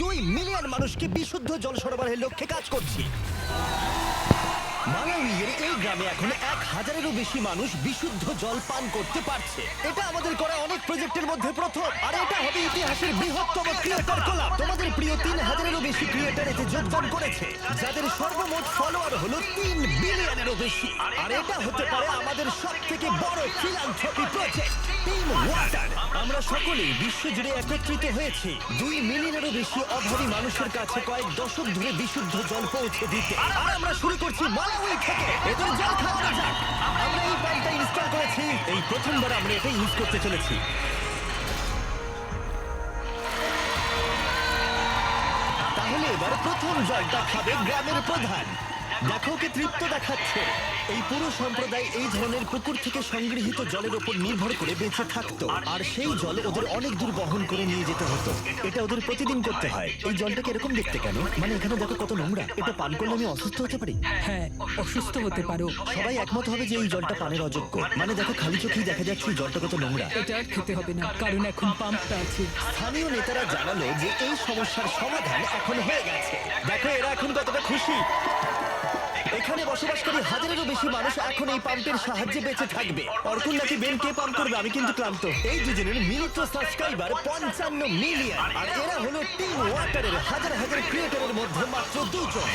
2 million মানুষকে বিশুদ্ধ জল সরবরাহের লক্ষ্যে কাজ করছি। মালাউইয়ের এই গ্রামে এখন 1,000-এরও বেশি মানুষ বিশুদ্ধ জল পান করতে পারছে। এটা আমাদের করা অনেক প্রজেক্টের মধ্যে প্রথম, আর এটা হবে ইতিহাসের বৃহত্তম ক্রিয়েটর কোলাব। তোমাদের প্রিয় 3,000-এরও বেশি ক্রিয়েটর এতে যোগদান করেছে, যাদের সর্বমোট ফলোয়ার হলো 3 বিলিয়নেরও বেশি। আর এটা হতে পারে আমাদের সবথেকে বড় ফিলান্থ্রপি প্রজেক্ট, টিম ওয়াটার। আমরা সকলেই বিশ্বজুড়ে একত্রিত হয়েছি 2 মিলিয়নেরও বেশি অভাবী মানুষের কাছে কয়েক দশক ধরে বিশুদ্ধ জল পৌঁছে দিতে। আর আমরা শুরু করছি মালাউই থেকে। এদের জল খাওয়ানো যাক। আমরা এই পাম্পটা ইনস্টল করেছি, এই প্রথমবার আমরা এটা ইউজ করতে চলেছি। তাহলে এবার প্রথম জলটা খাবে গ্রামের প্রধান। দেখো, ওকে তৃপ্ত দেখাচ্ছে। এই পুরো সম্প্রদায় এই ধরনের পুকুর থেকে সংগৃহীত জলের উপর নির্ভর করে বেঁচে থাকতো, আর সেই জল ওদের অনেক দূর বহন করে নিয়ে যেতে হতো। এটা ওদের প্রতিদিন করতে হয়। এই জলটাকে এরকম দেখতে কেন? মানে এখানে দেখো কত নোংরা। এটা পান করলে আমি অসুস্থ হতে পারি। হ্যাঁ, অসুস্থ হতে পারো। সবাই একমত হবে যে এই জলটা পানের অযোগ্য। মানে দেখো, খালি চোখেই দেখা যাচ্ছে এই জলটা কত নোংরা। এটা আর খেতে হবে না, কারণ এখন পাম্পটা আছে। স্থানীয় নেতারা জানালো যে এই সমস্যার সমাধান এখন হয়ে গেছে। দেখো, এরা এখন কতটা খুশি। এখানে বসবাসকারী 1,000-এরও বেশি মানুষ এখন এই পাম্পের সাহায্যে বেঁচে থাকবে। অর্কুন নাকি বেন কে পাম্প করবে, আমি কিন্তু ক্লান্ত। এই দুজনের মিলিত সাবস্ক্রাইবার 55 মিলিয়ন, আর এরা হলো টিম ওয়াটারের হাজার হাজার ক্রিয়েটরের মধ্যে মাত্র 2 জন।